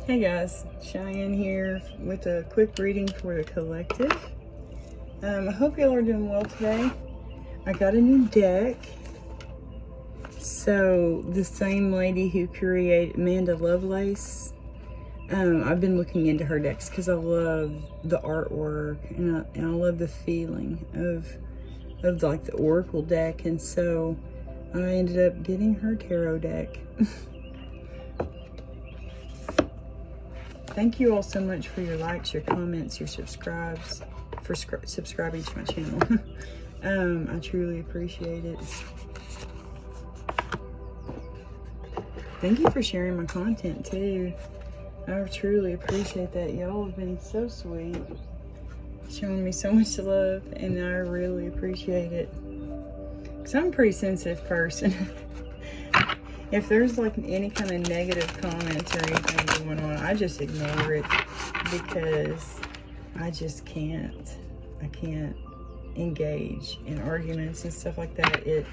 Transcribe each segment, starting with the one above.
Hey guys, Cheyenne here with a quick reading for the collective. I hope y'all are doing well today. I got a new deck. So the same lady who created Amanda Lovelace, I've been looking into her decks because I love the artwork and I love the feeling of like the Oracle deck, and so I ended up getting her tarot deck. Thank you all so much for your likes, your comments, your subscribes, for subscribing to my channel. I truly appreciate it. Thank you for sharing my content too. I truly appreciate that. Y'all have been so sweet, showing me so much love, and I really appreciate it. Because I'm a pretty sensitive person. If there's like any kind of negative comments or anything going on, I just ignore it because I just can't. I can't engage in arguments and stuff like that. I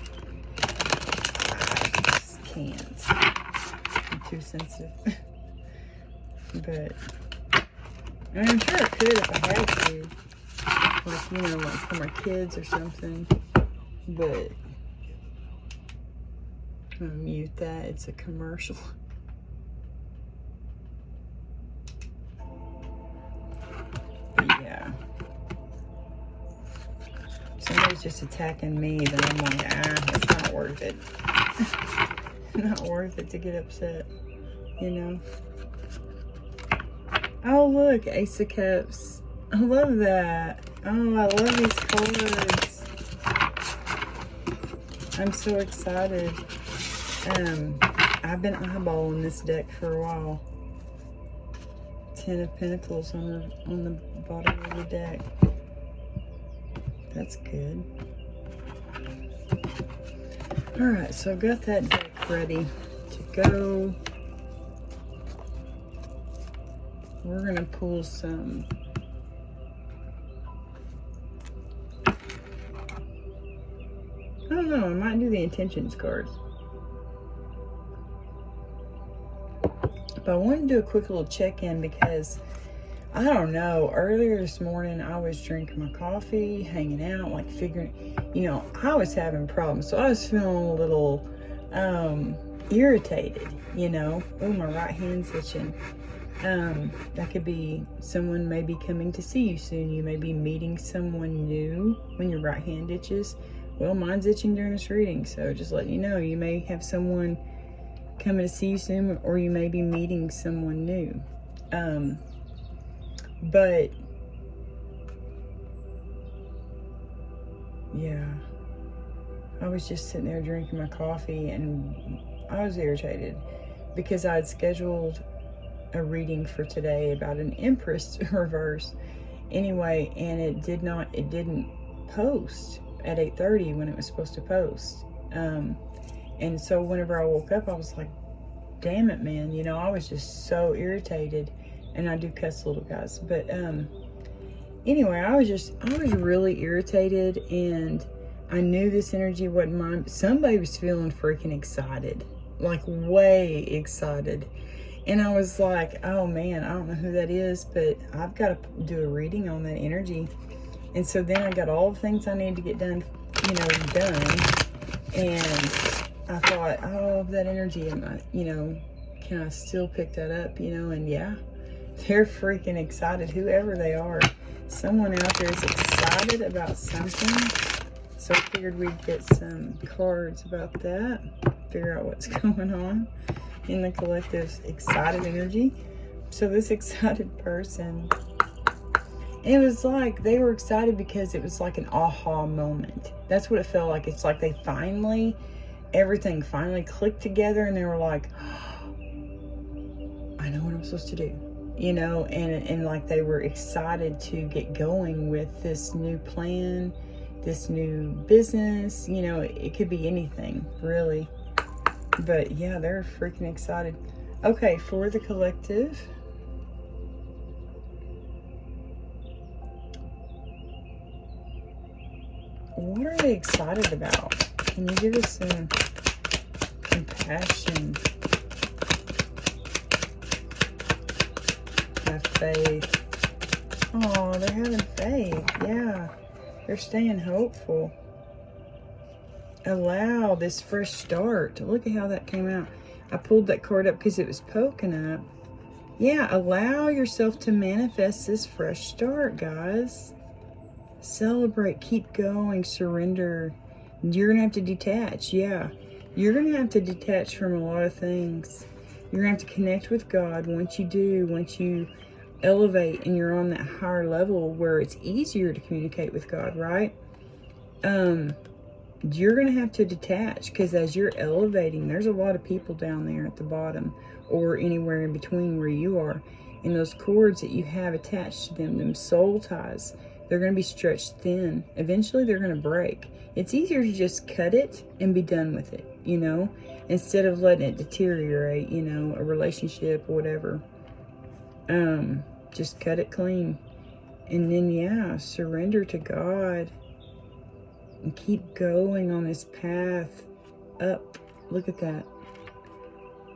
just can't. I'm too sensitive. But I'm sure I could if I had to. Like, you know, like for my kids or something. But I'm gonna mute that. It's a commercial. Yeah. Somebody's just attacking me, then I'm like, it's not worth it. Not worth it to get upset, you know? Oh, look, Ace of Cups. I love that. Oh, I love these cards. I'm so excited. I've been eyeballing this deck for a while. 10 of Pentacles on the bottom of the deck. That's good. Alright, so I've got that deck ready to go. We're going to pull some I don't know, I might do the intentions cards. But I want to do a quick little check-in because, I don't know, earlier this morning I was drinking my coffee, hanging out, like figuring, you know, I was having problems. So I was feeling a little irritated, you know. Oh, my right hand's itching. That could be someone may be coming to see you soon. You may be meeting someone new when your right hand itches. Well, mine's itching during this reading, so just letting you know, you may have someone coming to see you soon, or you may be meeting someone new. But yeah, I was just sitting there drinking my coffee and I was irritated because I had scheduled a reading for today about an Empress reverse anyway, and it didn't post at 8:30 when it was supposed to post. And so whenever I woke up, I was like, damn it, man. You know, I was just so irritated. And I do cuss little guys. But anyway, I was really irritated. And I knew this energy wasn't mine. But somebody was feeling freaking excited. Like, way excited. And I was like, oh, man, I don't know who that is. But I've got to do a reading on that energy. And so then I got all the things I need to get done, you know, done. And I thought, oh, that energy, you know, can I still pick that up, you know? And yeah, they're freaking excited, whoever they are. Someone out there is excited about something. So I figured we'd get some cards about that, figure out what's going on in the collective's excited energy. So this excited person, it was like they were excited because it was like an aha moment. That's what it felt like. It's like they everything finally clicked together, and they were like, oh, I know what I'm supposed to do, you know, and like they were excited to get going with this new plan, this new business, you know. It could be anything, really. But yeah, they're freaking excited. Okay, for the collective, what are they excited about? Can you give us some compassion? have faith. Oh, they're having faith. Yeah. They're staying hopeful. Allow this fresh start. Look at how that came out. I pulled that card up because it was poking up. Yeah, allow yourself to manifest this fresh start, guys. Celebrate, keep going, surrender. You're going to have to detach. Yeah, you're going to have to detach from a lot of things. You're going to have to connect with God. Once you do, once you elevate and you're on that higher level where it's easier to communicate with God, right? You're going to have to detach, because as you're elevating, there's a lot of people down there at the bottom or anywhere in between where you are. And those cords that you have attached to them soul ties, they're going to be stretched thin. Eventually, they're going to break. It's easier to just cut it and be done with it, you know, instead of letting it deteriorate, you know, a relationship or whatever. Just cut it clean. And then, yeah, surrender to God. And keep going on this path up. Look at that.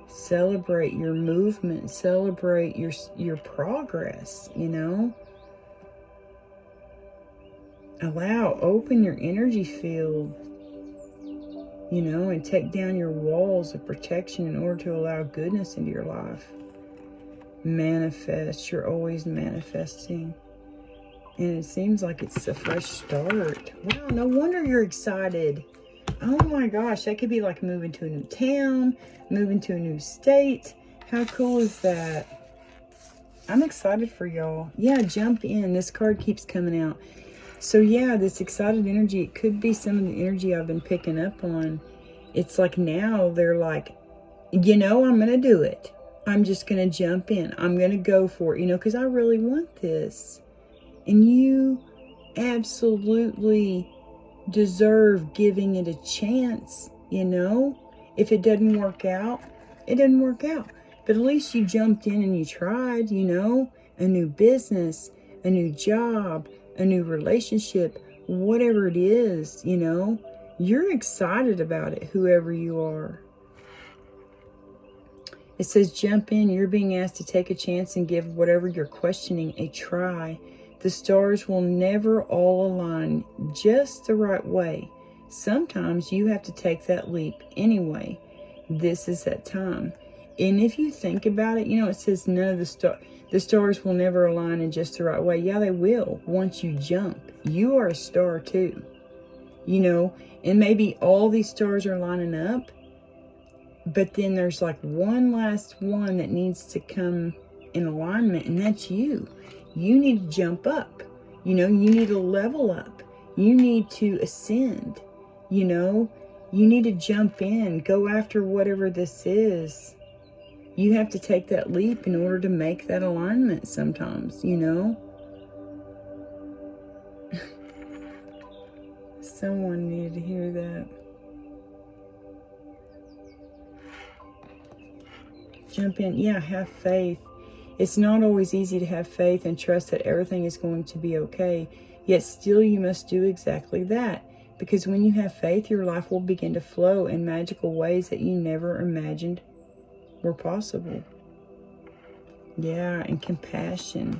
Celebrate your movement. Celebrate your progress, you know. Open your energy field, you know, and take down your walls of protection in order to allow goodness into your life. Manifest. You're always manifesting. And it seems like it's a fresh start. Wow, no wonder you're excited. Oh my gosh, that could be like moving to a new town, moving to a new state. How cool is that? I'm excited for y'all. Yeah, jump in. This card keeps coming out. So yeah, this excited energy, it could be some of the energy I've been picking up on. It's like now they're like, you know, I'm going to do it. I'm just going to jump in. I'm going to go for it, you know, because I really want this. And you absolutely deserve giving it a chance, you know. If it doesn't work out, it doesn't work out. But at least you jumped in and you tried, you know. A new business, a new job, a new relationship, whatever it is, you know. You're excited about it, whoever you are. It says jump in. You're being asked to take a chance and give whatever you're questioning a try. The stars will never all align just the right way. Sometimes you have to take that leap anyway. This is that time. And if you think about it, you know, it says none of the stars will never align in just the right way. Yeah, they will once you jump. You are a star too, you know, and maybe all these stars are lining up, but then there's like one last one that needs to come in alignment, and that's you. You need to jump up. You know, you need to level up. You need to ascend. You know, you need to jump in, go after whatever this is. You have to take that leap in order to make that alignment sometimes, you know. Someone needed to hear that. Jump in. Yeah, have faith. It's not always easy to have faith and trust that everything is going to be okay. Yet still you must do exactly that. Because when you have faith, your life will begin to flow in magical ways that you never imagined were possible. Yeah, and compassion.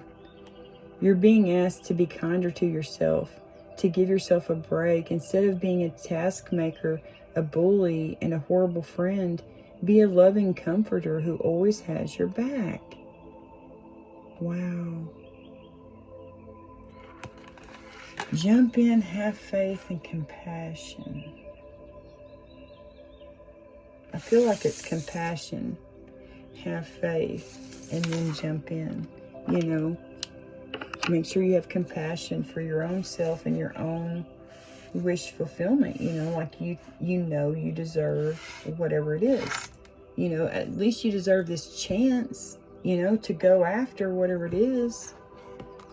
You're being asked to be kinder to yourself, to give yourself a break. Instead of being a task maker, a bully, and a horrible friend, be a loving comforter who always has your back. Wow. Jump in, have faith and compassion. I feel like it's compassion, have faith, and then jump in. You know, make sure you have compassion for your own self and your own wish fulfillment. You know, like you know you deserve whatever it is. You know, at least you deserve this chance, you know, to go after whatever it is.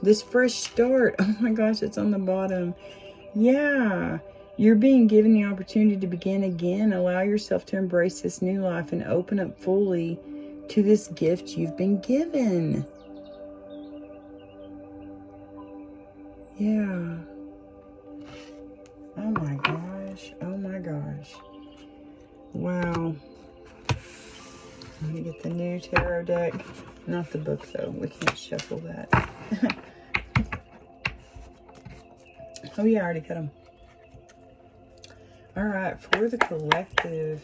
This fresh start. Oh my gosh, it's on the bottom. Yeah. You're being given the opportunity to begin again. Allow yourself to embrace this new life and open up fully to this gift you've been given. Yeah. Oh my gosh. Oh my gosh. Wow. Let me get the new tarot deck. Not the book, though. We can't shuffle that. Oh, yeah, I already got them. All right, for the collective,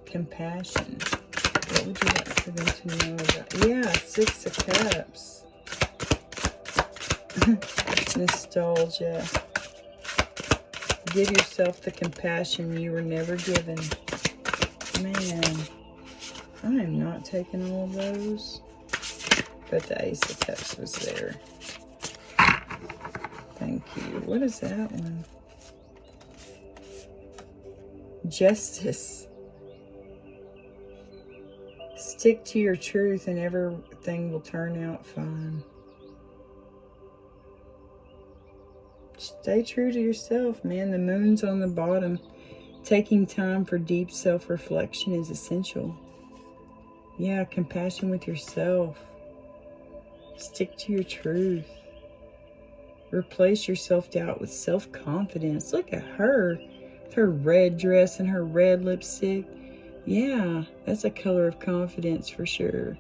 compassion. What would you like for them to know about? Yeah, 6 of Cups. Nostalgia. Give yourself the compassion you were never given. Man, I am not taking all of those. But the Ace of Cups was there. Thank you. What is that one? Justice. Stick to your truth and everything will turn out fine. Stay true to yourself, man. The moon's on the bottom. Taking time for deep self-reflection is essential. Yeah, compassion with yourself. Stick to your truth. Replace your self-doubt with self-confidence. Look at her. Her red dress and her red lipstick. Yeah, that's a color of confidence for sure.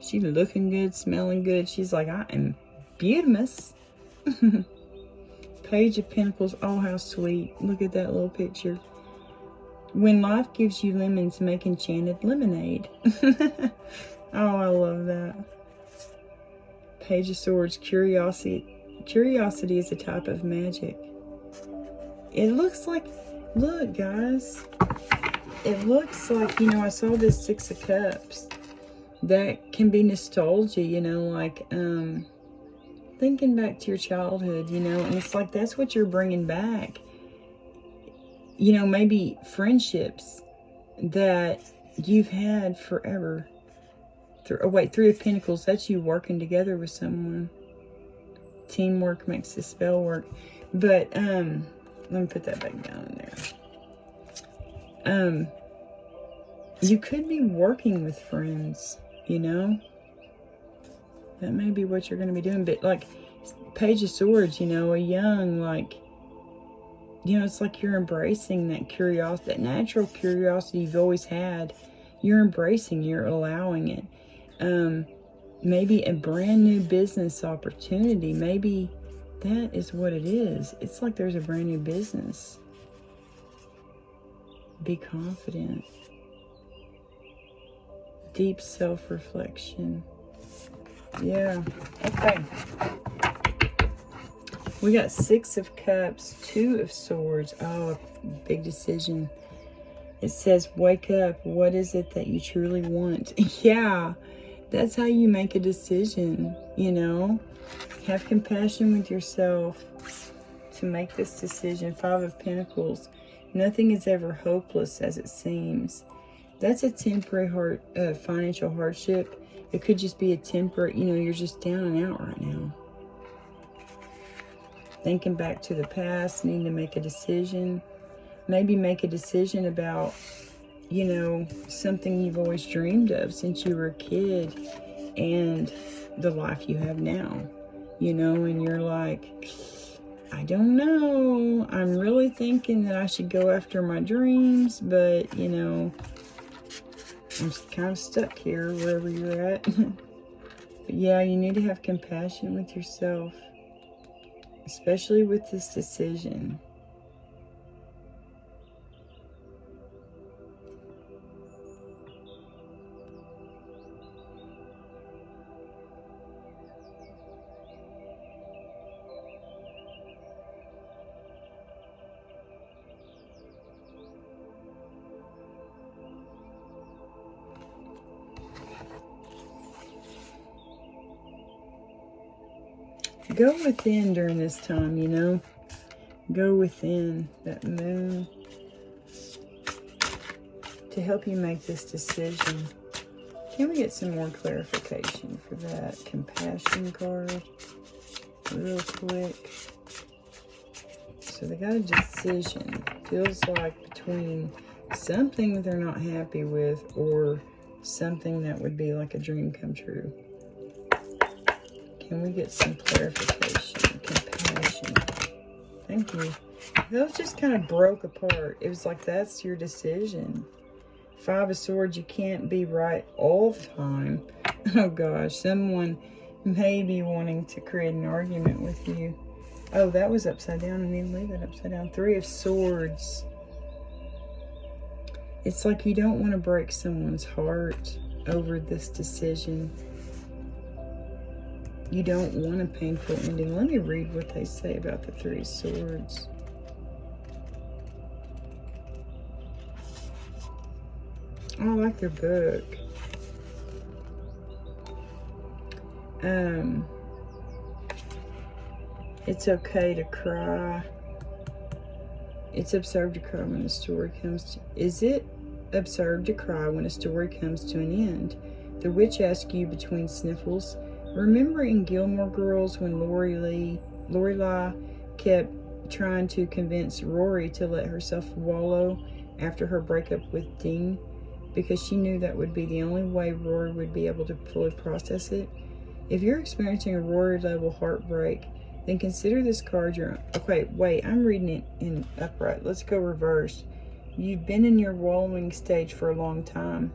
She's looking good, smelling good. She's like, I am beautimous. Page of Pentacles. Oh, how sweet. Look at that little picture. When life gives you lemons, make enchanted lemonade. Oh, I love that. Page of Swords. Curiosity. Curiosity is a type of magic. It looks like, look guys, it looks like, you know, I saw this 6 of Cups. That can be nostalgia, you know, like thinking back to your childhood, you know, and it's like that's what you're bringing back. You know, maybe friendships that you've had forever. Oh wait, 3 of Pentacles, that's you working together with someone. Teamwork makes the spell work. But let me put that back down in there. You could be working with friends, you know. That may be what you're going to be doing. But like Page of Swords, you know, a young, like, you know, it's like you're embracing that curiosity, that natural curiosity you've always had. You're embracing, you're allowing it. Maybe a brand new business opportunity. Maybe that is what it is. It's like there's a brand new business. Be confident. Deep self-reflection. Yeah. Okay. We got 6 of Cups, 2 of Swords. Oh, big decision. It says, wake up. What is it that you truly want? Yeah. That's how you make a decision, you know. Have compassion with yourself to make this decision. 5 of Pentacles. Nothing is ever hopeless as it seems. That's a temporary financial hardship. It could just be a temporary, you know, you're just down and out right now. Thinking back to the past, needing to make a decision. Maybe make a decision about, you know, something you've always dreamed of since you were a kid and the life you have now, you know, and you're like, I don't know. I'm really thinking that I should go after my dreams, but, you know, I'm kind of stuck here wherever you're at. But yeah, you need to have compassion with yourself, especially with this decision. Go within during this time, you know. Go within that moon to help you make this decision. Can we get some more clarification for that compassion card real quick? So they got a decision. Feels like between something that they're not happy with or something that would be like a dream come true. Can we get some clarification? Compassion. Thank you. Those just kind of broke apart. It was like, that's your decision. Five of Swords, you can't be right all the time. Oh gosh, someone may be wanting to create an argument with you. Oh, that was upside down. I need to leave that upside down. Three of Swords. It's like you don't want to break someone's heart over this decision. You don't want a painful ending. Let me read what they say about the Three of Swords. Oh, I like their book. It's okay to cry. It's absurd to cry when a story comes to... Is it absurd to cry when a story comes to an end? The witch asks you between sniffles. Remember in Gilmore Girls when Lorelai kept trying to convince Rory to let herself wallow after her breakup with Dean? Because she knew that would be the only way Rory would be able to fully process it. If you're experiencing a Rory-level heartbreak, then consider this card your own. Okay, wait, I'm reading it in upright. Let's go reverse. You've been in your wallowing stage for a long time,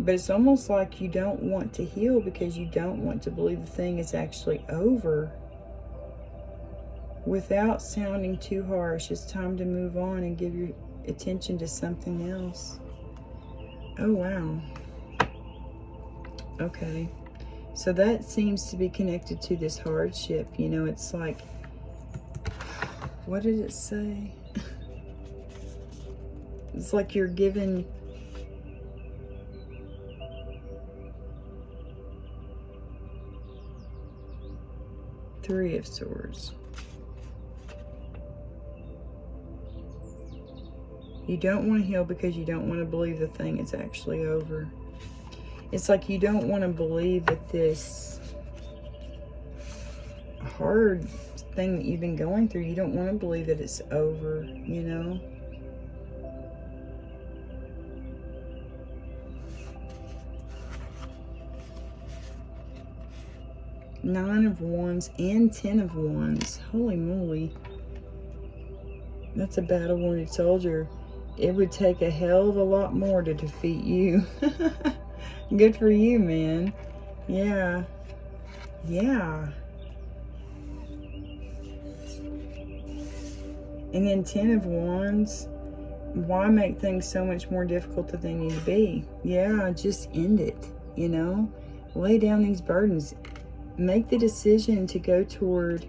but it's almost like you don't want to heal because you don't want to believe the thing is actually over. Without sounding too harsh, it's time to move on and give your attention to something else. Oh, wow. Okay. So that seems to be connected to this hardship. You know, it's like, what did it say? It's like you're given Three of Swords. You don't want to heal because you don't want to believe the thing is actually over. It's like you don't want to believe that this hard thing that you've been going through, you don't want to believe that it's over, you know? Nine of Wands and 10 of Wands. Holy moly. That's a battle-wounded soldier. It would take a hell of a lot more to defeat you. Good for you, man. Yeah. Yeah. And then 10 of Wands. Why make things so much more difficult than they need to be? Yeah, just end it, you know? Lay down these burdens. Make the decision to go toward,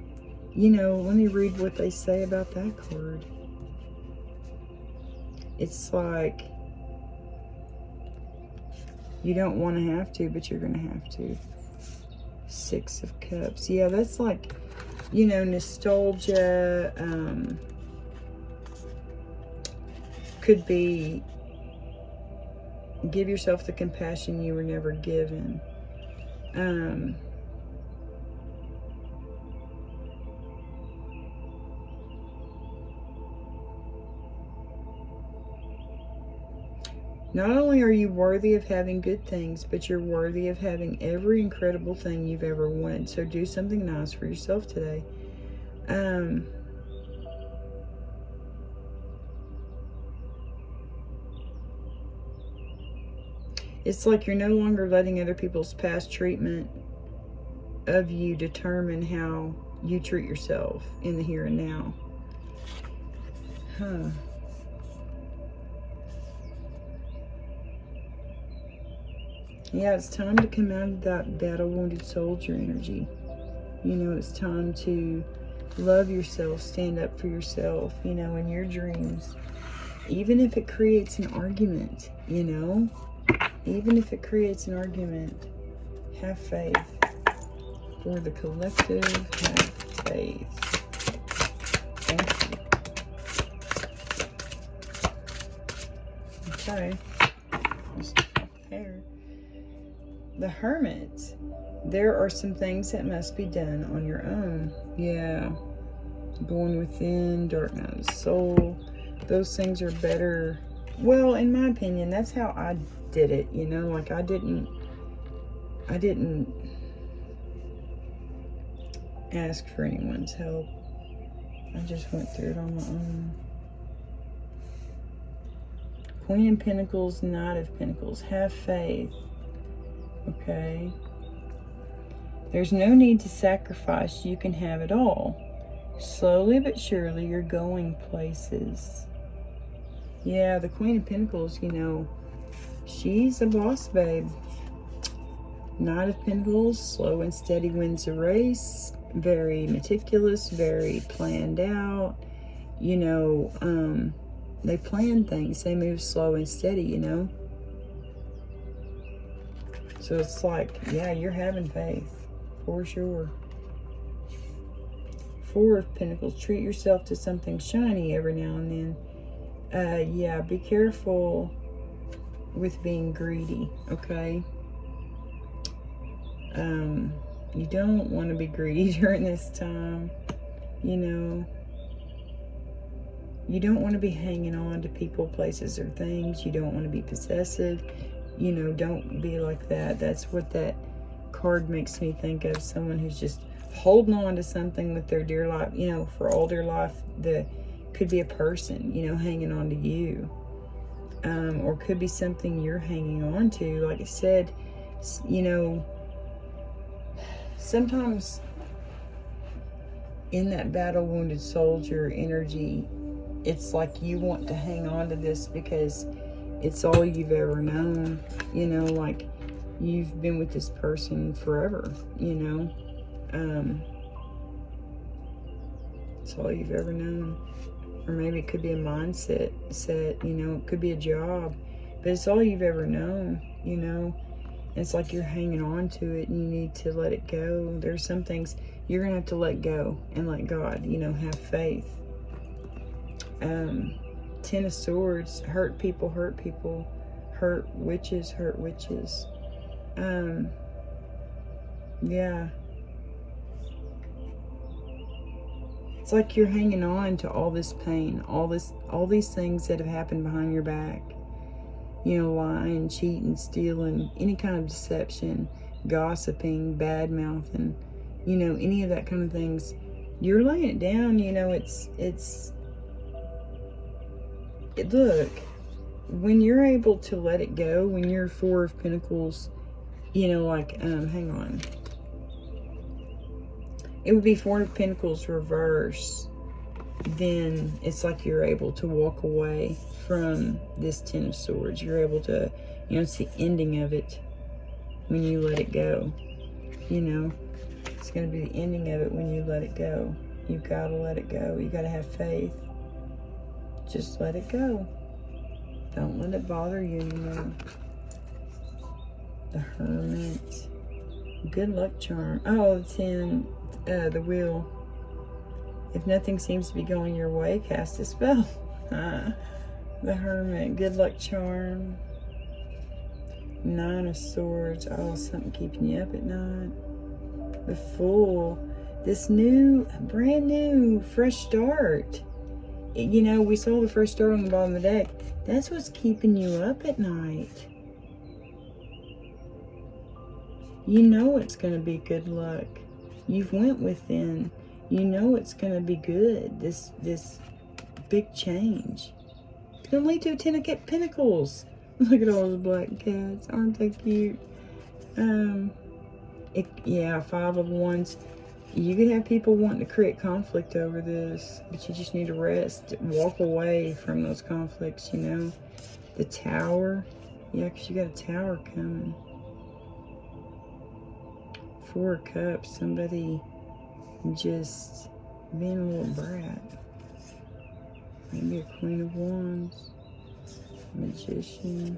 you know, let me read what they say about that card. It's like, you don't want to have to, but you're going to have to. Six of Cups. Yeah, that's like, you know, nostalgia. Could be, give yourself the compassion you were never given. Not only are you worthy of having good things, but you're worthy of having every incredible thing you've ever wanted. So do something nice for yourself today. It's like you're no longer letting other people's past treatment of you determine how you treat yourself in the here and now. Huh. Yeah, it's time to come out of that battle-wounded soldier energy. You know, it's time to love yourself, stand up for yourself, you know, in your dreams. Even if it creates an argument, you know? Even if it creates an argument, have faith. For the collective, have faith. Thank you. Okay. Just there. The Hermit. There are some things that must be done on your own. Yeah. Going within, dark night of the soul. Those things are better. Well, in my opinion, that's how I did it, you know? Like, I didn't ask for anyone's help. I just went through it on my own. Queen of Pentacles, Knight of Pentacles. Have faith. Okay. There's no need to sacrifice. You can have it all. Slowly but surely, you're going places. Yeah, the Queen of Pentacles, you know, she's a boss babe. Knight of Pentacles, slow and steady wins the race. Very meticulous, very planned out. You know, they plan things. They move slow and steady, you know. So it's like, yeah, you're having faith. For sure. Four of Pentacles. Treat yourself to something shiny every now and then. Yeah, be careful with being greedy, okay? You don't want to be greedy during this time. You know, you don't want to be hanging on to people, places, or things. You don't want to be possessive. You know, don't be like that. That's what that card makes me think of. Someone who's just holding on to something with their dear life, you know, for all their life. Could be a person, you know, hanging on to you. Or could be something you're hanging on to. Like I said, you know, sometimes in that battle-wounded soldier energy, it's like you want to hang on to this because it's all you've ever known. You know, like you've been with this person forever, you know. It's all you've ever known. Or maybe it could be a mindset set, you know, it could be a job, but it's all you've ever known, you know. It's like you're hanging on to it and you need to let it go. There's some things you're going to have to let go and let God, you know, have faith. Ten of Swords, hurt people, hurt people. Hurt witches, hurt witches. Yeah. It's like you're hanging on to all this pain, all these things that have happened behind your back. You know, lying, cheating, stealing, any kind of deception, gossiping, bad mouthing, you know, any of that kind of things. You're laying it down, you know, look, when you're able to let it go, when you're Four of Pentacles, you know, like, hang on. It would be Four of Pentacles reverse. Then it's like you're able to walk away from this Ten of Swords. You're able to, you know, it's the ending of it when you let it go. You know, it's going to be the ending of it when you let it go. You've got to let it go. You got to have faith. Just let it go. Don't let it bother you anymore. The Hermit. Good luck charm. Oh, the 10, the Wheel. If nothing seems to be going your way, cast a spell. The Hermit. Good luck charm. Nine of Swords. Oh, something keeping you up at night. The Fool. This new, brand new, fresh start. You know, we saw the fresh start on the bottom of the deck. That's what's keeping you up at night. You know it's going to be good luck. You've went within. You know it's going to be good. This big change. It's going to lead to a Ten of Pentacles. Look at all those black cats. Aren't they cute? Yeah, Five of Wands. You could have people wanting to create conflict over this, but you just need to rest. Walk away from those conflicts, you know. The Tower. Yeah, because you got a Tower coming. Four of Cups. Somebody just being a little brat. Maybe a Queen of Wands. Magician.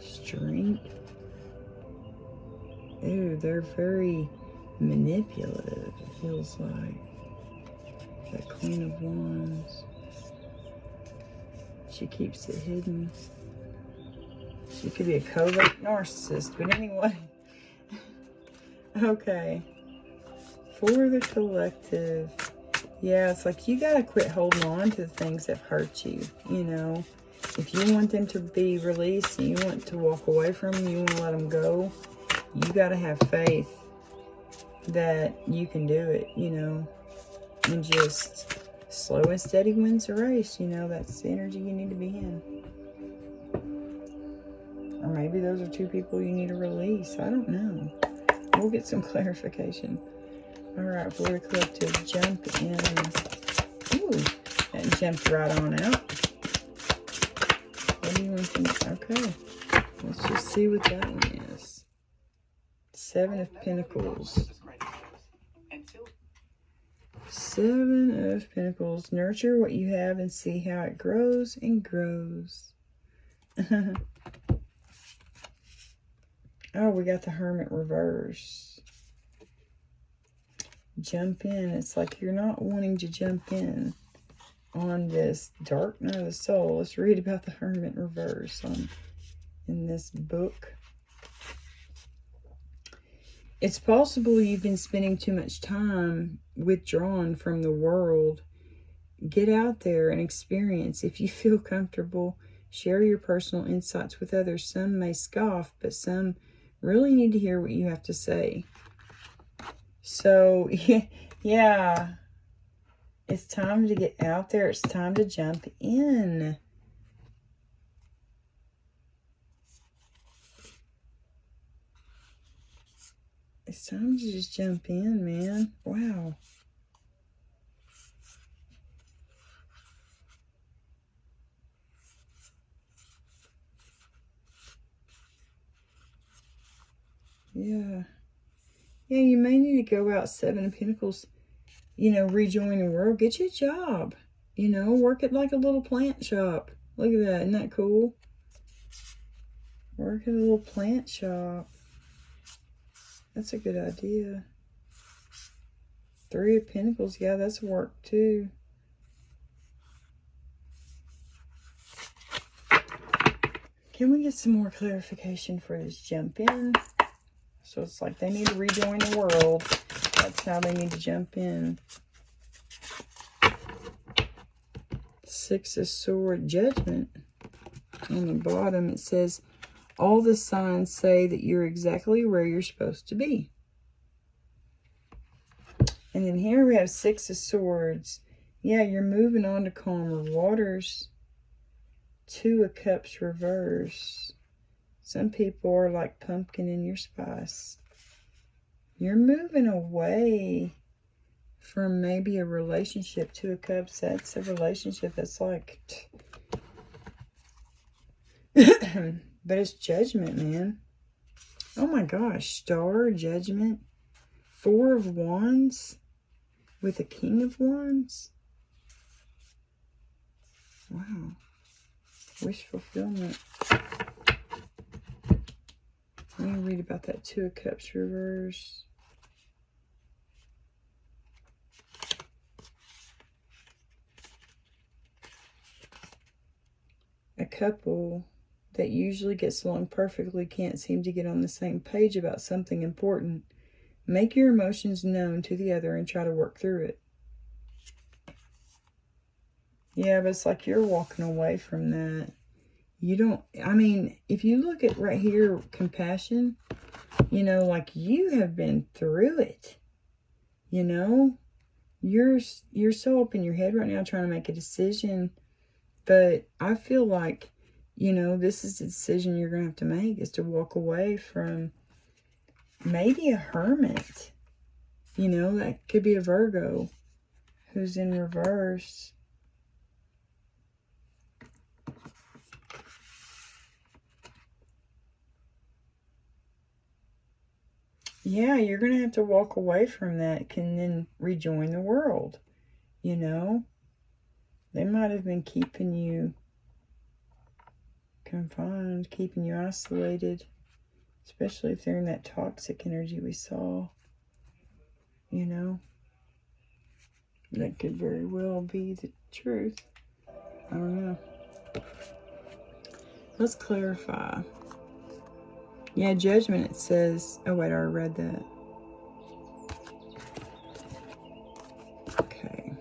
Strength. Ooh, they're very manipulative, it feels like. That Queen of Wands. She keeps it hidden. She could be a covert narcissist, but anyway. Okay. For the collective. Yeah, it's like you gotta quit holding on to the things that hurt you, you know. If you want them to be released and you want to walk away from them, you want to let them go, you gotta have faith that you can do it, you know, and just Slow and steady wins the race. You know, that's the energy you need to be in. Or maybe those are two people you need to release. I don't know. We'll get some clarification. All right, for the collective, jump in. Ooh, that jumped right on out. What do you want to, okay. Let's just see what that one is. 7 of Pentacles. 7 of Pentacles. Nurture what you have and see how it grows and grows. Oh, we got the Hermit reverse. Jump in. It's like you're not wanting to jump in on this dark night of the soul. Let's read about the Hermit reverse in this book. It's possible you've been spending too much time withdrawn from the world. Get out there and experience. If you feel comfortable, share your personal insights with others. Some may scoff, but some really need to hear what you have to say. So, yeah. It's time to get out there. It's time to jump in. It's time to just jump in, man. Wow. Yeah. Yeah, you may need to go out 7 of Pentacles, you know, rejoin the world. Get you a job. You know, work at like a little plant shop. Look at that. Isn't that cool? Work at a little plant shop. That's a good idea. 3 of Pentacles. Yeah, that's work too. Can we get some more clarification for this jump in? So it's like they need to rejoin the world. That's how they need to jump in. 6 of Swords, Judgment. On the bottom it says, all the signs say that you're exactly where you're supposed to be. And then here we have 6 of Swords. Yeah, you're moving on to calmer waters. 2 of Cups reverse. Some people are like pumpkin in your spice. You're moving away from maybe a relationship. 2 of Cups, that's a relationship that's like... But it's Judgment, man. Oh my gosh. Star, Judgment. 4 of Wands with a King of Wands. Wow. Wish fulfillment. Let me read about that 2 of Cups reverse. A couple that usually gets along perfectly can't seem to get on the same page about something important. Make your emotions known to the other and try to work through it. Yeah, but it's like you're walking away from that. You don't, I mean, if you look at right here, compassion, you know, like you have been through it. You know, you're so up in your head right now trying to make a decision. But I feel like, you know, this is the decision you're going to have to make, is to walk away from maybe a hermit. You know, that could be a Virgo who's in reverse. Yeah, you're going to have to walk away from that, can then rejoin the world. You know, they might have been keeping you confined, keeping you isolated, especially if they're in that toxic energy we saw. You know, that could very well be the truth. I don't know. Let's clarify. Yeah, Judgment, it says, oh wait, I already read that. Okay.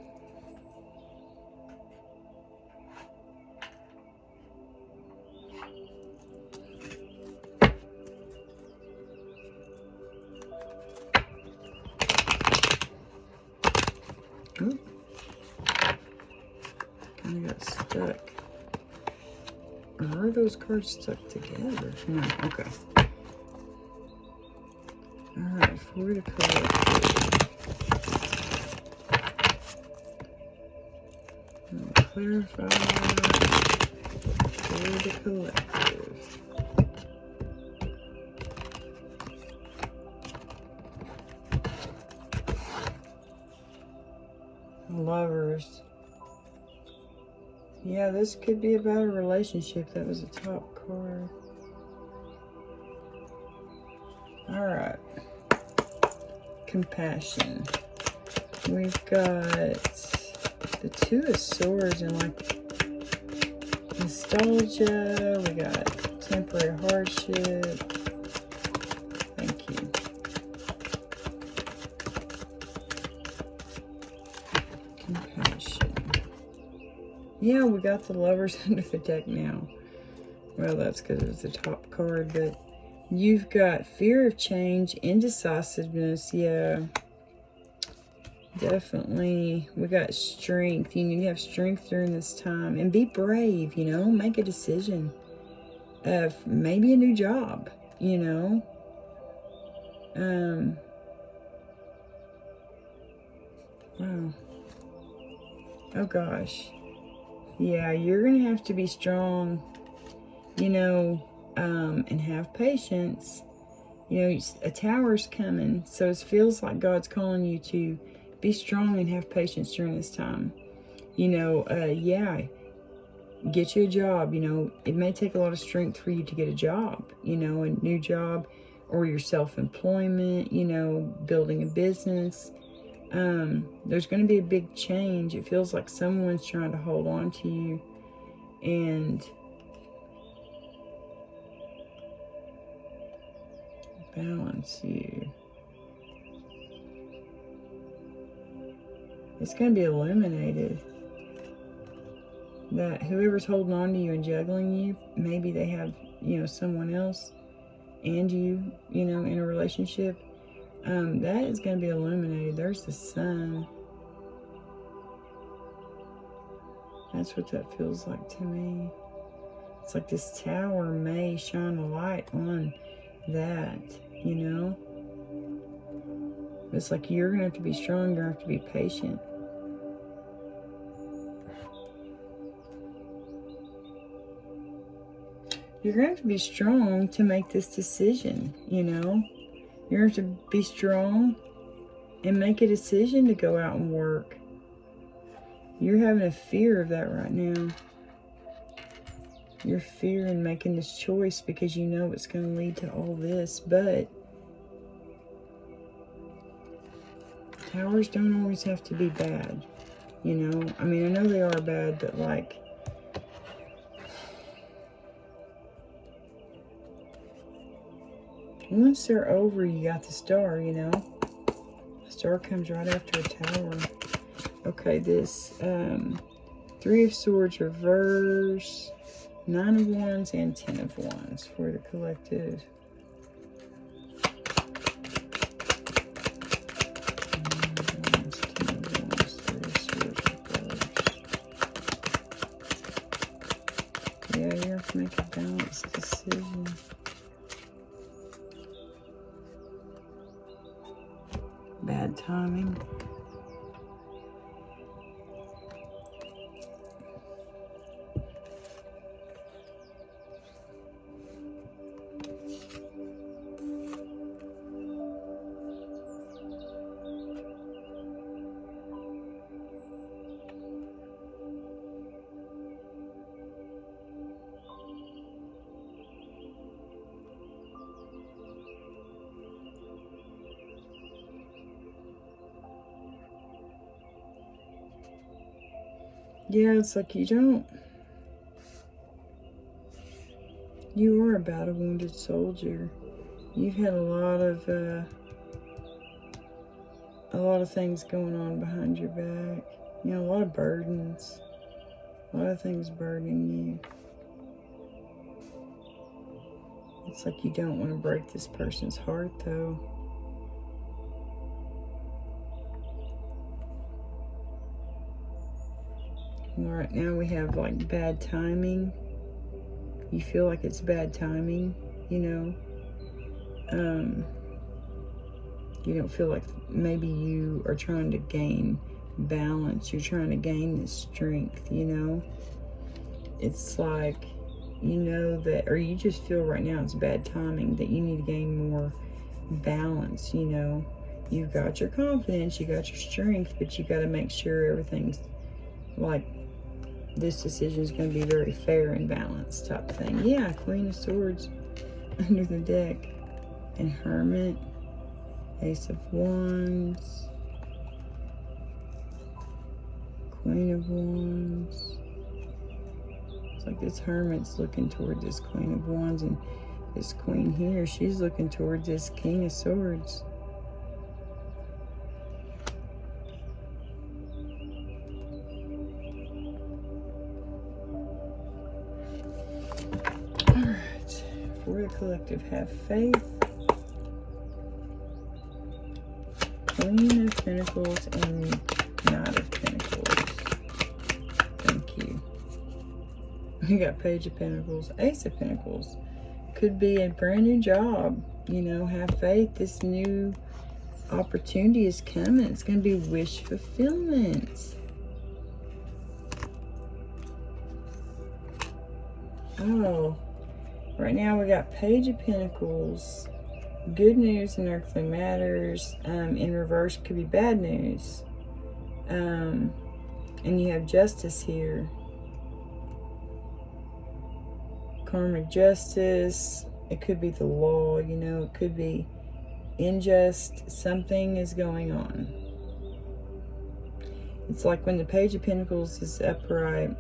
Ooh. stuck. Or are those cards stuck together? No, okay. Alright, for the collective. Clarify for the collective. Lovers. Yeah, this could be about a relationship. That was a top card. Alright. Compassion. We've got the Two of Swords and like nostalgia. We got temporary hardship. Thank you. Compassion. Yeah, we got the Lovers under the deck now. Well, that's because it's the top card, but you've got fear of change, indecisiveness. Yeah, definitely. We got strength. You need to have strength during this time. And be brave, you know. Make a decision of maybe a new job, you know. Wow. Oh, gosh. Yeah, you're going to have to be strong, you know, and have patience. You know, a tower's coming, so it feels like God's calling you to be strong and have patience during this time. You know, yeah, get you a job. You know, it may take a lot of strength for you to get a job, you know, a new job, or your self-employment, you know, building a business. There's going to be a big change. It feels like someone's trying to hold on to you and balance you. It's going to be illuminated that whoever's holding on to you and juggling you, maybe they have, you know, someone else and you, you know, in a relationship. That is going to be illuminated. There's the sun. That's what that feels like to me. It's like this tower may shine a light on that, you know. It's like you're going to have to be strong. You're going to have to be patient. You're going to have to be strong to make this decision, you know. You're going to have to be strong and make a decision to go out and work. You're having a fear of that right now. You're fearing making this choice because you know it's going to lead to all this. But towers don't always have to be bad, you know. I mean, I know they are bad, but like, once they're over, you got the star, you know. The star comes right after a tower. Okay, this Three of Swords reverse, 9 of Wands, and 10 of Wands for the collective. Yeah, you have to make a balanced decision. Bad timing. Yeah, it's like you are a battle-wounded soldier. You've had a lot of things going on behind your back. You know, a lot of burdens. A lot of things burdening you. It's like you don't want to break this person's heart, though. All right, now we have like bad timing. You feel like it's bad timing, you know. You don't feel like maybe you are trying to gain balance. You're trying to gain this strength, you know. It's like, you know that, or you just feel right now it's bad timing, that you need to gain more balance, you know. You've got your confidence, you got your strength, but you got to make sure everything's like, this decision is going to be very fair and balanced type thing. Yeah, Queen of Swords under the deck. And Hermit, Ace of Wands, Queen of Wands. It's like this Hermit's looking toward this Queen of Wands, and this Queen here, she's looking toward this King of Swords. Alright, for the collective, have faith. Queen of Pentacles and Knight of Pentacles. Thank you. We got Page of Pentacles, Ace of Pentacles. Could be a brand new job. You know, have faith. This new opportunity is coming. It's going to be wish fulfillment. Oh, right now we got Page of Pentacles. Good news in earthly matters. In reverse could be bad news. And you have Justice here. Karmic justice. It could be the law, you know. It could be unjust. Something is going on. It's like when the Page of Pentacles is upright,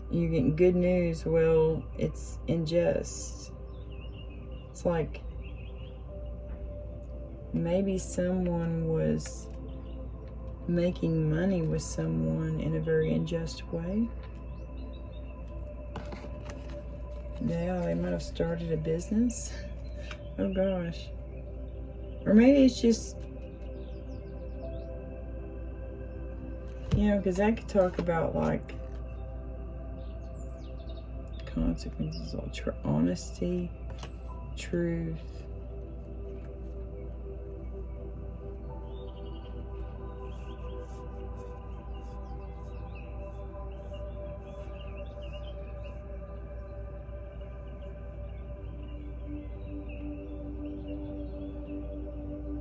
you're getting good news. Well, it's unjust. It's like maybe someone was making money with someone in a very unjust way. Yeah, they might have started a business. Oh gosh. Or maybe it's just, you know, because I could talk about like consequences of honesty, truth.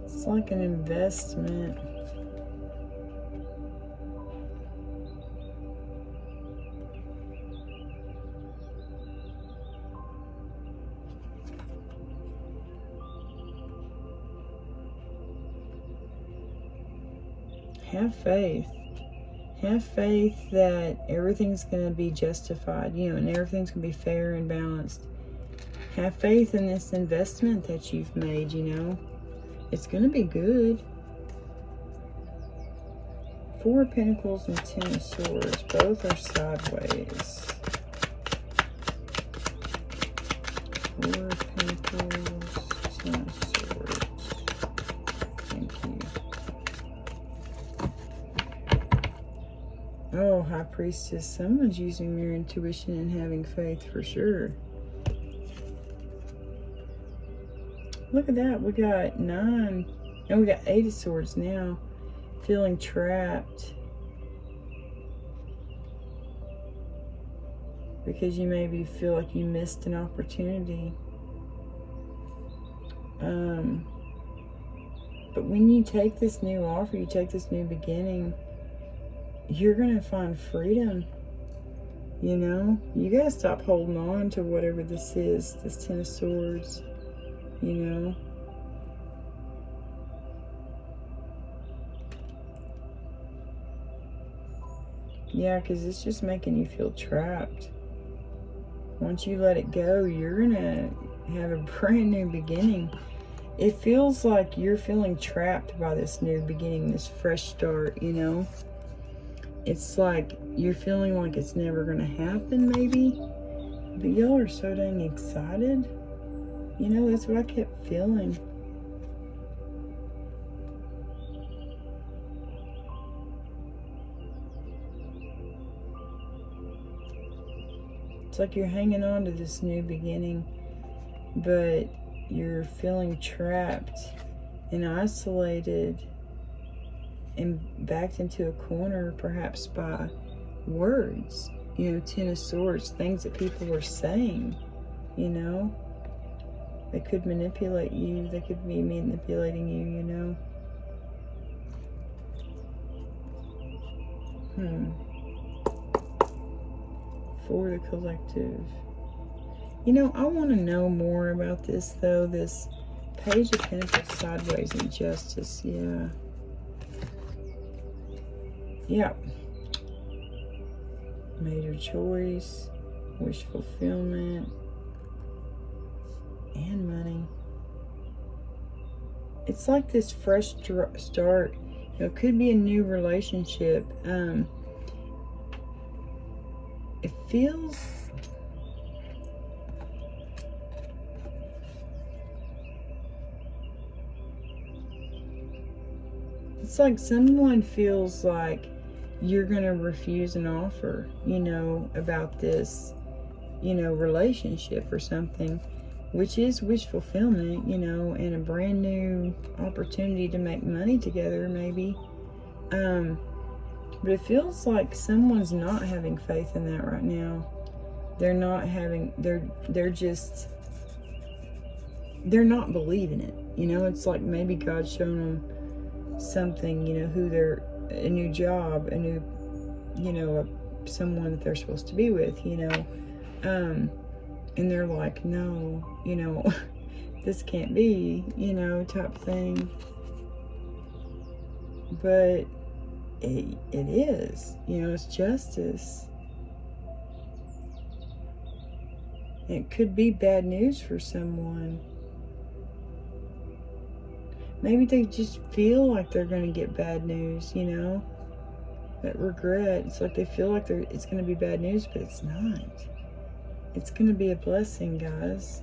It's like an investment. Have faith. Have faith that everything's going to be justified, you know, and everything's going to be fair and balanced. Have faith in this investment that you've made, you know. It's going to be good. Four of Pentacles and Ten of Swords. Both are sideways. Four of Pentacles, Ten of Swords. Thank you. Oh, High Priestess. Someone's using their intuition and having faith for sure. Look at that. We got 9. And we got 8 of Swords now. Feeling trapped. Because you maybe feel like you missed an opportunity. But when you take this new offer, you take this new beginning, you're going to find freedom. You know? You got to stop holding on to whatever this is. This Ten of Swords. You know? Yeah, because it's just making you feel trapped. Once you let it go, you're going to have a brand new beginning. It feels like you're feeling trapped by this new beginning, this fresh start, you know? It's like you're feeling like it's never going to happen, maybe. But y'all are so dang excited. You know, that's what I kept feeling. It's like you're hanging on to this new beginning, but you're feeling trapped and isolated and backed into a corner, perhaps by words, you know, Ten of Swords, things that people were saying, you know. They could manipulate you. They could be manipulating you, you know. For the collective. You know, I want to know more about this, though. This Page of Pentacles sideways and Justice. Yeah. Yep. Major choice. Wish fulfillment. And money. It's like this fresh start. You know, it could be a new relationship. It feels it's like someone feels like you're gonna refuse an offer, you know, about this, you know, relationship or something, which is wish fulfillment, you know, and a brand new opportunity to make money together, maybe. But it feels like someone's not having faith in that right now. They're not having, they're not believing it. You know, it's like maybe God's shown them something, you know, who they're, a new job, a new, you know, someone that they're supposed to be with, you know. And they're like, no, you know, this can't be, you know, type thing. But it is, you know, it's justice. It could be bad news for someone. Maybe they just feel like they're going to get bad news, you know, that regret. It's like they feel like it's going to be bad news, but it's not. It's going to be a blessing, guys.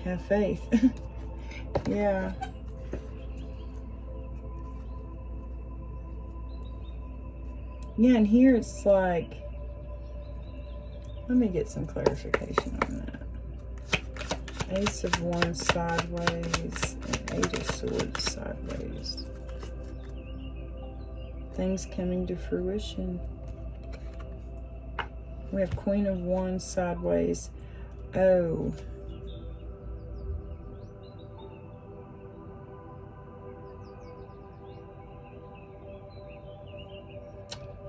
Have faith. Yeah. Yeah, and here it's like, let me get some clarification on that. Ace of Wands sideways and Eight of Swords sideways. Things coming to fruition. We have Queen of Wands sideways. Oh.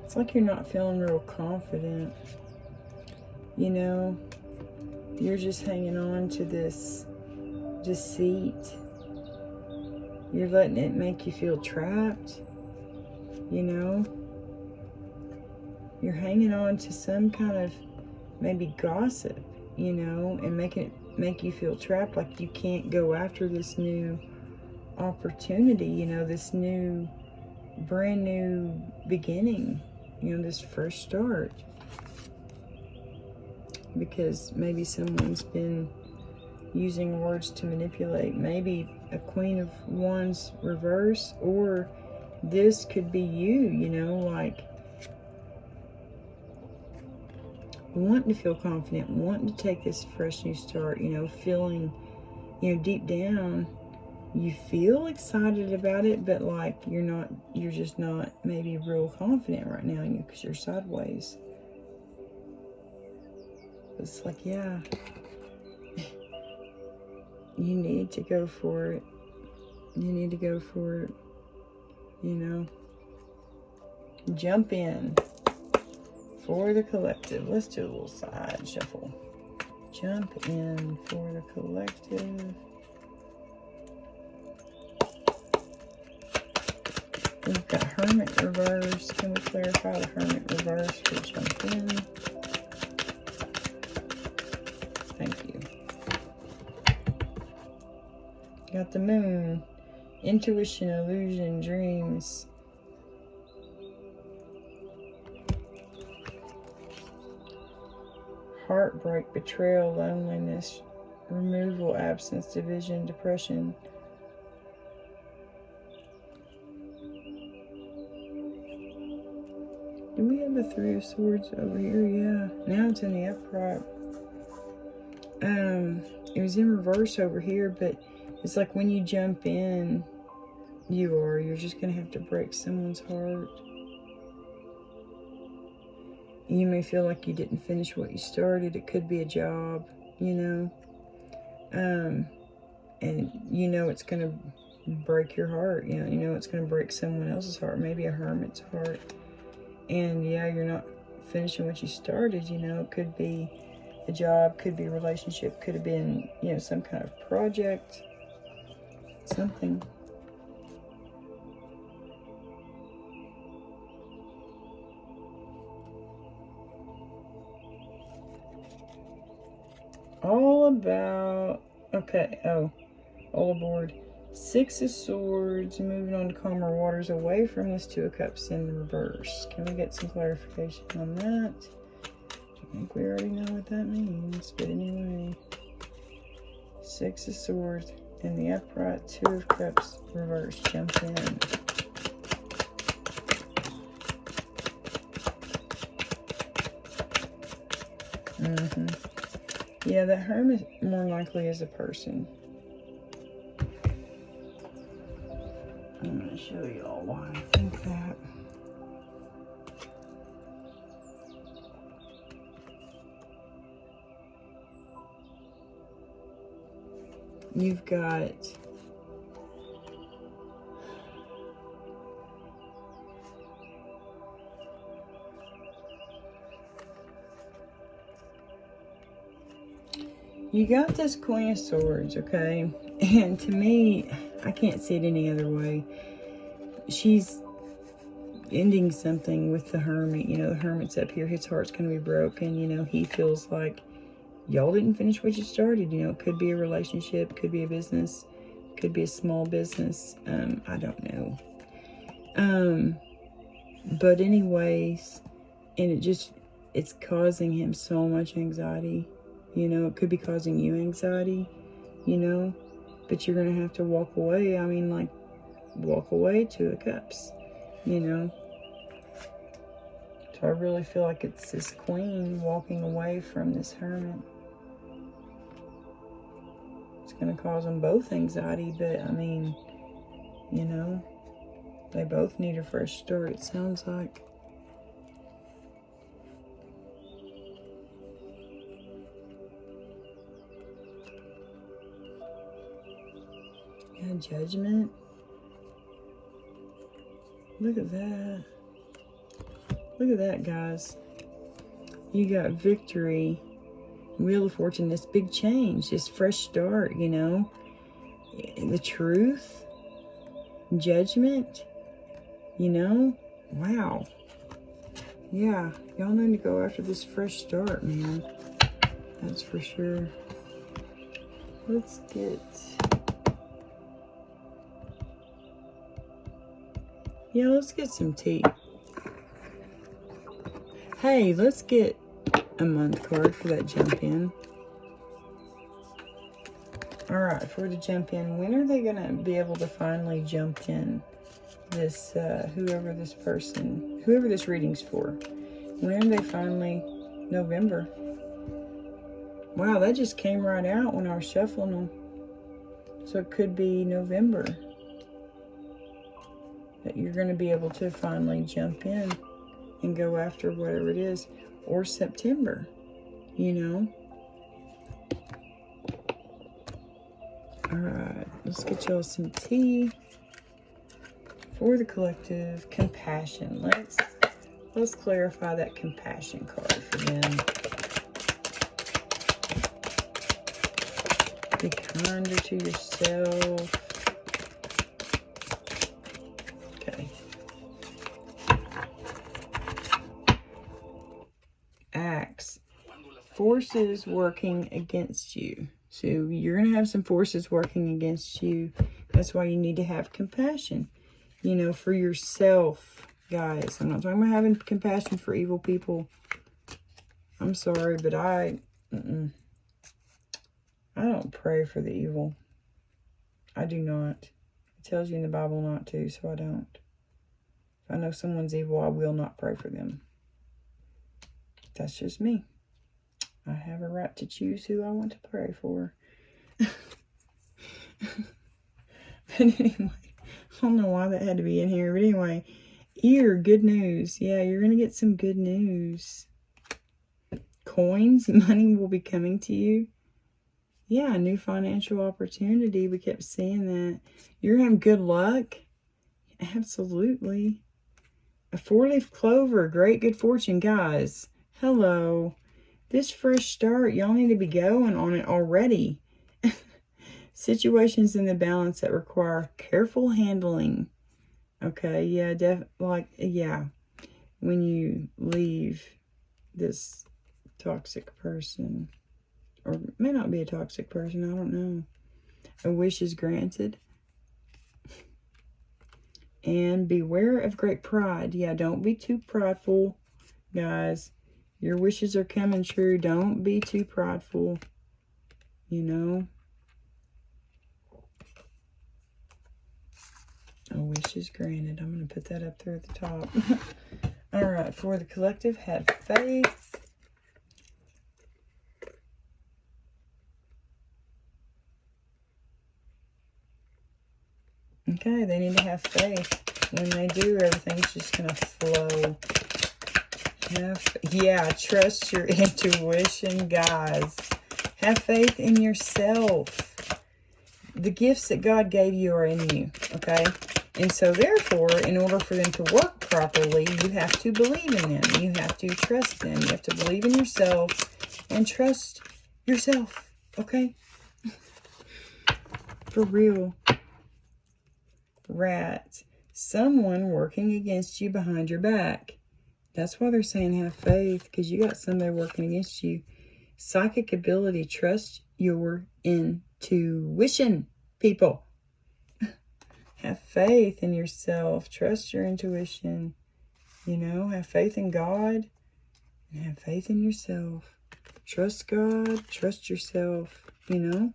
It's like you're not feeling real confident. You know, you're just hanging on to this deceit. You're letting it make you feel trapped. You know, you're hanging on to some kind of maybe gossip, you know, and make you feel trapped, like you can't go after this new opportunity, you know, this new, brand new beginning, you know, this fresh start. Because maybe someone's been using words to manipulate. Maybe a Queen of Wands reverse, or this could be you, you know, like wanting to feel confident, wanting to take this fresh new start, you know, feeling, you know, deep down, you feel excited about it, but like you're just not maybe real confident right now, you know, because you're sideways. It's like, yeah, you need to go for it. You need to go for it, you know. Jump in for the collective. Let's do a little side shuffle. Jump in for the collective. We've got Hermit reverse. Can we clarify the Hermit reverse for jump in? Thank you. Got the Moon. Intuition, illusion, dreams. Heartbreak, betrayal, loneliness, removal, absence, division, depression. Do we have a Three of Swords over here, yeah. Now it's in the upright. It was in reverse over here, but it's like when you jump in, you're just going to have to break someone's heart. You may feel like you didn't finish what you started. It could be a job, you know. And you know it's going to break your heart. You know it's going to break someone else's heart, maybe a hermit's heart. And yeah, you're not finishing what you started, you know. It could be a job, could be a relationship, could have been, you know, some kind of project, something. All about, okay, all aboard. Six of Swords, moving on to calmer waters, away from this Two of Cups in reverse. Can we get some clarification on that? I think we already know what that means, but anyway. Six of Swords in the upright, Two of Cups reverse. Jump in. Yeah, the Hermit more likely is a person. I'm going to show y'all why I think that. You've got this Queen of Swords, okay? And to me, I can't see it any other way. She's ending something with the Hermit. You know, the Hermit's up here. His heart's going to be broken. You know, he feels like y'all didn't finish what you started. You know, it could be a relationship, could be a business, could be a small business. I don't know. But anyways, and it's causing him so much anxiety. You know, it could be causing you anxiety, you know, but you're going to have to walk away. I mean, like, walk away, Two of Cups, you know. So I really feel like it's this Queen walking away from this Hermit. It's going to cause them both anxiety, but I mean, you know, they both need a fresh start, it sounds like. Yeah, Judgment. Look at that. Look at that, guys. You got Victory, Wheel of Fortune, this big change, this fresh start, you know. The Truth, Judgment, you know. Wow. Yeah, y'all need to go after this fresh start, man. That's for sure. Let's get... Yeah, let's get some tea. Hey, let's get a month card for that jump in. Alright, for the jump in, when are they going to be able to finally jump in? This, whoever this reading's for. When are they finally? November. Wow, that just came right out when I was shuffling them. So it could be November that you're going to be able to finally jump in and go after whatever it is. Or September, you know. Alright, let's get y'all some tea. For the collective, compassion. Let's clarify that compassion card for them. Be kinder to yourself. Okay. Axe. Forces working against you. So you're going to have some forces working against you. That's why you need to have compassion. You know, for yourself, guys. I'm not talking about having compassion for evil people. I'm sorry, but I don't pray for the evil. I do not. It tells you in the Bible not to, so I don't. If I know someone's evil, I will not pray for them. That's just me. I have a right to choose who I want to pray for. But anyway, I don't know why that had to be in here. But anyway, good news. Yeah, you're going to get some good news. Coins, money will be coming to you. Yeah, new financial opportunity. We kept seeing that. You're going to have good luck. Absolutely. A 4-leaf clover. Great good fortune, guys. Hello. This fresh start, y'all need to be going on it already. Situations in the balance that require careful handling. Okay, yeah, when you leave this toxic person, or it may not be a toxic person, I don't know. A wish is granted. And beware of great pride. Yeah, don't be too prideful, guys. Your wishes are coming true. Don't be too prideful, you know. A wish is granted. I'm going to put that up there at the top. All right, for the collective, have faith. Okay, they need to have faith. When they do, everything's just going to flow. Yeah, trust your intuition, guys. Have faith in yourself. The gifts that God gave you are in you, okay? And so, therefore, in order for them to work properly, you have to believe in them. You have to trust them. You have to believe in yourself and trust yourself, okay? For real. Rat. Someone working against you behind your back. That's why they're saying have faith, because you got somebody working against you. Psychic ability. Trust your intuition, people. Have faith in yourself. Trust your intuition. You know, have faith in God and have faith in yourself. Trust God. Trust yourself, you know.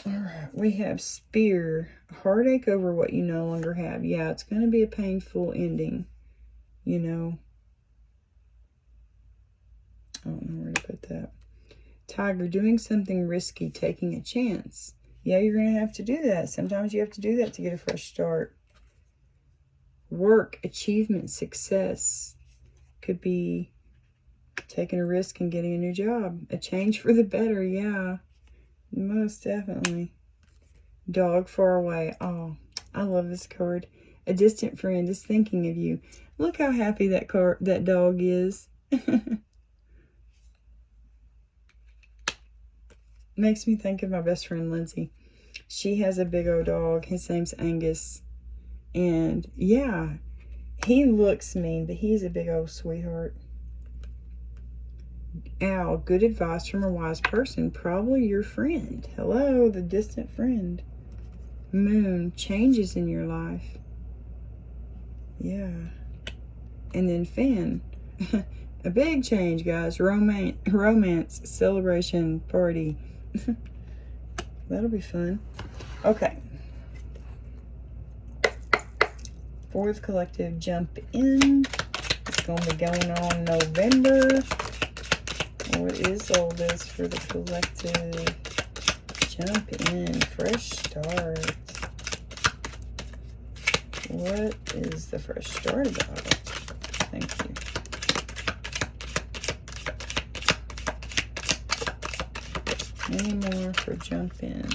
All right, we have spear. Heartache over what you no longer have. Yeah, it's going to be a painful ending, you know. I don't know where to put that. Tiger, doing something risky, taking a chance. Yeah, you're going to have to do that. Sometimes you have to do that to get a fresh start. Work, achievement, success. Could be taking a risk and getting a new job. A change for the better, yeah. Most definitely. Dog far away. Oh, I love this card. A distant friend is thinking of you. Look how happy that dog is. Makes me think of my best friend Lindsay. She has a big old dog. His name's Angus. And yeah, he looks mean, but he's a big old sweetheart. Owl, good advice from a wise person. Probably your friend. Hello, the distant friend. Moon, changes in your life. Yeah. And then Fan. A big change, guys. Romance, celebration, party. That'll be fun. Okay. Fourth collective, jump in. It's going to be going on November. What is all this for the collective? Jump in. Fresh start. What is the fresh start about? Thank you. Any more for jump in?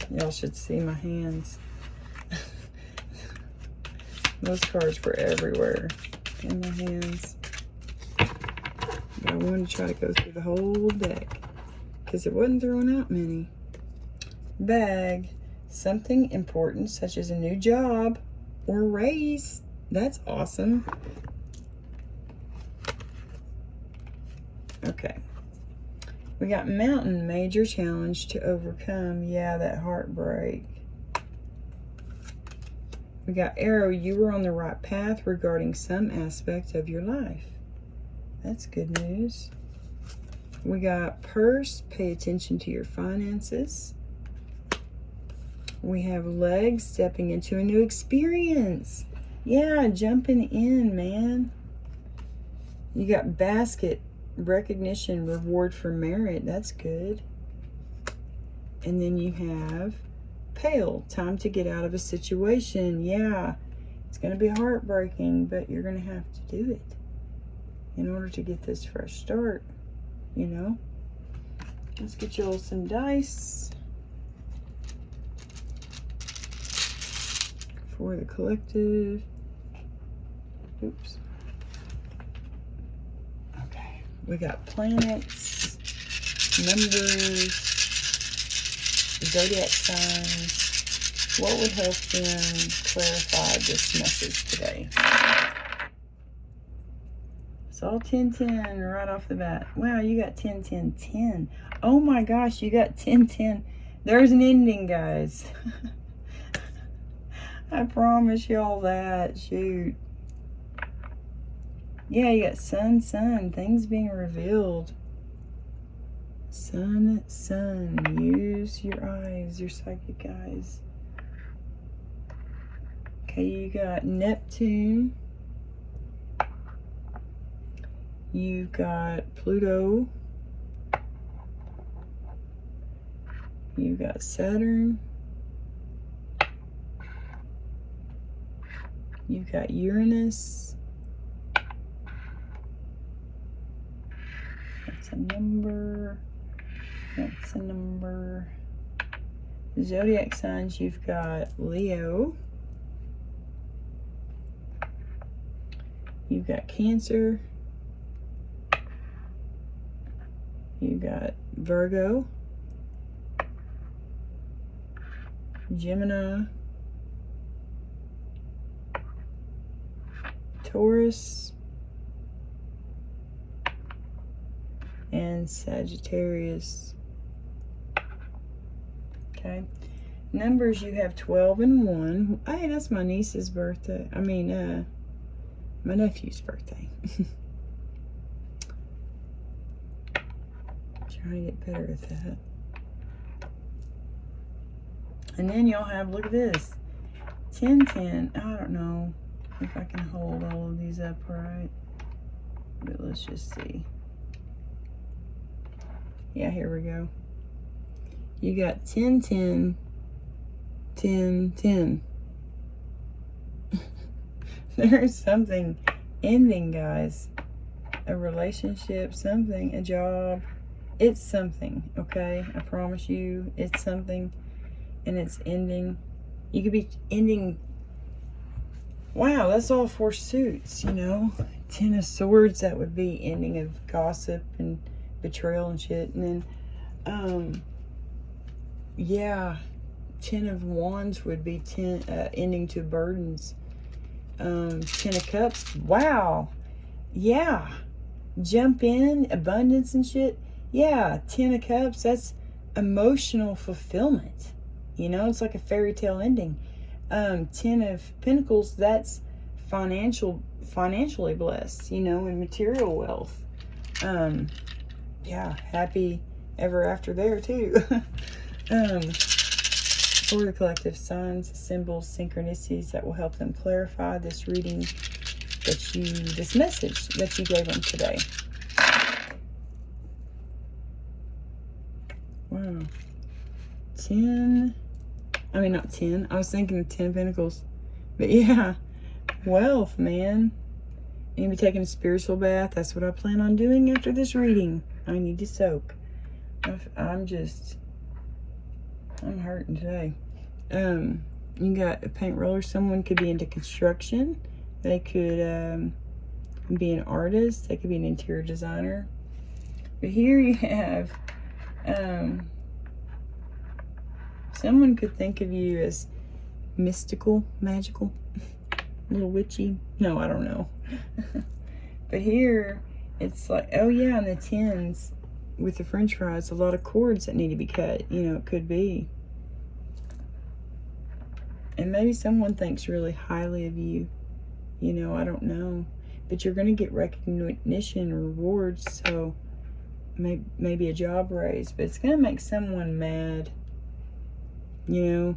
Y'all should see my hands. Those cards were everywhere in my hands. But I wanted to try to go through the whole deck because it wasn't throwing out many. Bag. Something important such as a new job or raise. That's awesome. Okay. We got mountain, major challenge to overcome. Yeah, that heartbreak. We got arrow, you were on the right path regarding some aspect of your life. That's good news. We got purse, pay attention to your finances. We have legs stepping into a new experience. Yeah, jumping in, man. You got basket, recognition, reward for merit. That's good. And then you have pail, time to get out of a situation. Yeah, it's going to be heartbreaking, but you're going to have to do it in order to get this fresh start, you know. Let's get y'all some dice for the collective. Oops. Okay, we got planets, numbers, zodiac signs. What would help them clarify this message today? It's all 10, 10 right off the bat. Wow, you got 10, 10, 10. Oh my gosh, you got 10, 10. There's an ending, guys. I promise y'all that. Shoot. Yeah, you got sun, sun. Things being revealed. Sun, sun. Use your eyes, your psychic eyes. Okay, you got Neptune. You've got Pluto. You've got Saturn. You've got Uranus. That's a number. That's a number. Zodiac signs, you've got Leo. You've got Cancer. You got Virgo, Gemini, Taurus, and Sagittarius. Okay. Numbers, you have 12 and 1. Hey, that's my niece's birthday. I mean, my nephew's birthday. Trying to get better at that. And then y'all have, look at this, 10, 10. I don't know if I can hold all of these up right, but let's just see. Yeah, here we go. You got 10, 10, 10, 10. There's something ending, guys. A relationship, something, a job. It's something, okay? I promise you, it's something, and it's ending. You could be ending. Wow, that's all 4 suits, you know? 10 of Swords, that would be ending of gossip and betrayal and shit. And then, yeah, 10 of Wands would be ending to burdens. 10 of Cups, wow. Yeah, jump in, abundance and shit. Yeah, 10 of Cups, that's emotional fulfillment. You know, it's like a fairy tale ending. 10 of Pentacles, that's financially blessed, you know, and material wealth. Yeah, happy ever after there too. For the collective, signs, symbols, synchronicities that will help them clarify this reading this message that you gave them today. Wow. 10. I mean, not 10. I was thinking of 10 Pentacles. But yeah, wealth, man. You need to be taking a spiritual bath. That's what I plan on doing after this reading. I need to soak. I'm hurting today. You got a paint roller. Someone could be into construction. They could be an artist. They could be an interior designer. But here you have someone could think of you as mystical, magical, a little witchy. No, I don't know. But here it's like, oh yeah, and the 10s with the french fries, a lot of cords that need to be cut. You know, it could be. And maybe someone thinks really highly of you. You know, I don't know. But you're going to get recognition and rewards. So maybe a job raise. But it's going to make someone mad. You know,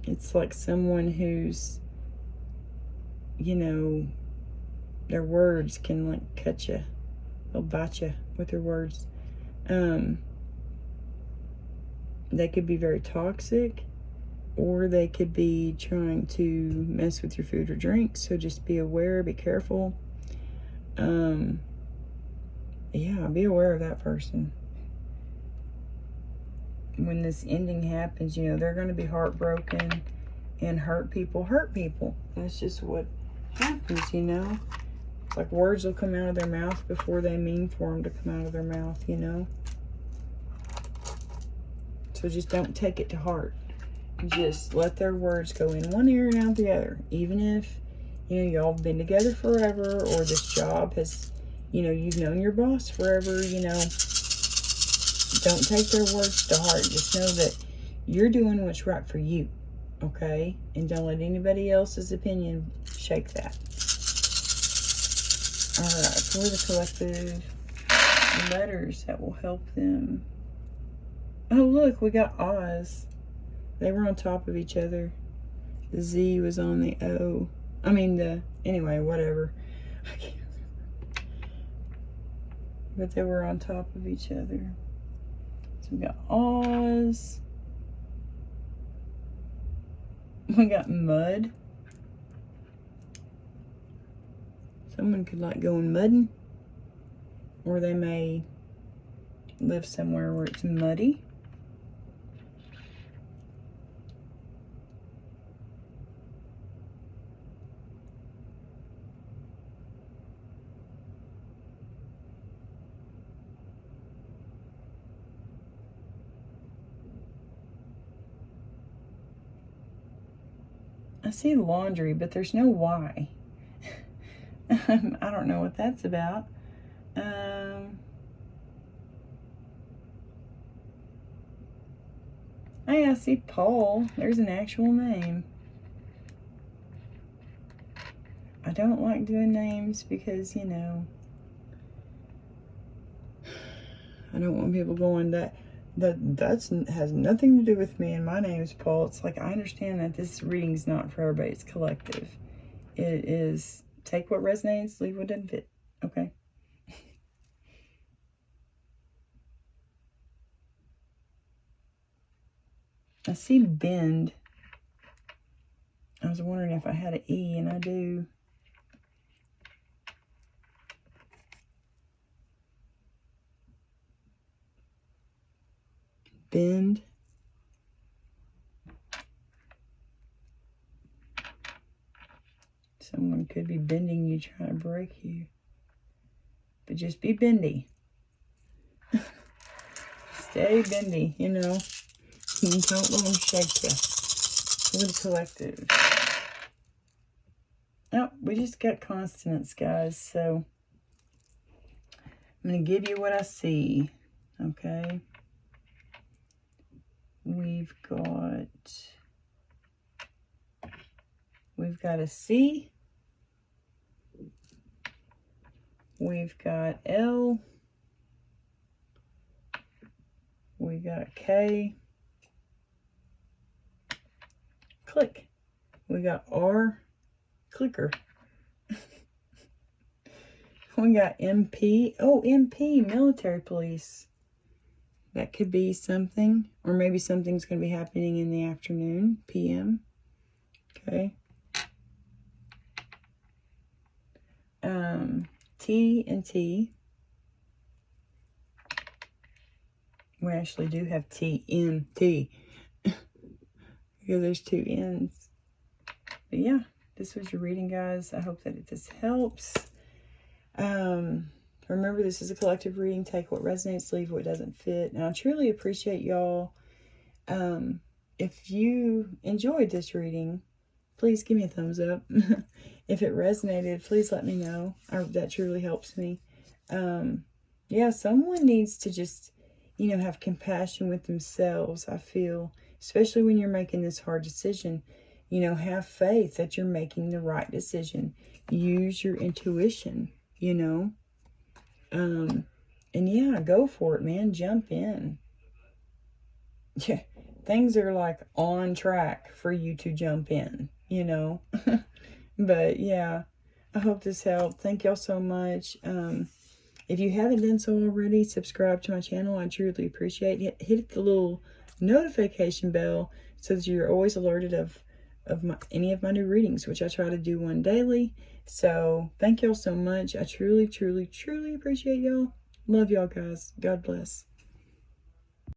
It's like someone who's, you know, their words can like cut you. They'll bite you with their words. They could be very toxic, or they could be trying to mess with your food or drink. So just be aware, be careful. Yeah, be aware of that person. When this ending happens, you know, they're going to be heartbroken, and hurt people. That's just what happens, you know. Like, words will come out of their mouth before they mean for them to come out of their mouth, you know. So just don't take it to heart. Just let their words go in one ear and out the other. Even if, you know, y'all have been together forever, or this job has, you know, you've known your boss forever, you know. Don't take their words to heart. Just know that you're doing what's right for you, okay? And don't let anybody else's opinion shake that. All right, for the collective letters that will help them. Oh, look, we got Oz. They were on top of each other. The Z was on the O. I mean, anyway, whatever. I can't remember. But they were on top of each other. So we got Oz. We got Mud. Someone could like go in mudding. Or they may live somewhere where it's muddy. I see laundry, but there's no Y. I don't know what that's about. Hey, I see Paul. There's an actual name. I don't like doing names because, you know, I don't want people going that has nothing to do with me and my name is Paul. It's like, I understand that this reading's not for everybody. It's collective. It is take what resonates, leave what doesn't fit. Okay. I see bend. I was wondering if I had an E, and I do. Bend. Someone could be bending you, trying to break you. But just be bendy. Stay bendy, you know. Don't let them shake you. For the collective. Oh, we just got consonants, guys. So I'm going to give you what I see. Okay. We've got a C. We've got L. We got K. Click. We got R. Clicker. We got MP. Oh, MP, military police. That could be something. Or maybe something's going to be happening in the afternoon, PM. Okay. T and T. We actually do have TNT. Because there's two N's. But yeah, this was your reading, guys. I hope that this helps. Remember, this is a collective reading. Take what resonates, leave what doesn't fit. And I truly appreciate y'all. If you enjoyed this reading, please give me a thumbs up. If it resonated, please let me know. That truly helps me. Yeah, someone needs to just, you know, have compassion with themselves, I feel. Especially when you're making this hard decision. You know, have faith that you're making the right decision. Use your intuition, you know. And yeah, go for it, man. Jump in. Yeah. things are like on track for you to jump in, you know. But yeah, I hope this helped. Thank y'all so much. If you haven't done so already, subscribe to my channel. I truly appreciate it. Hit the little notification bell so that you're always alerted of any of my new readings, which I try to do one daily. So thank y'all so much. I truly, truly, truly appreciate y'all. Love y'all guys. God bless.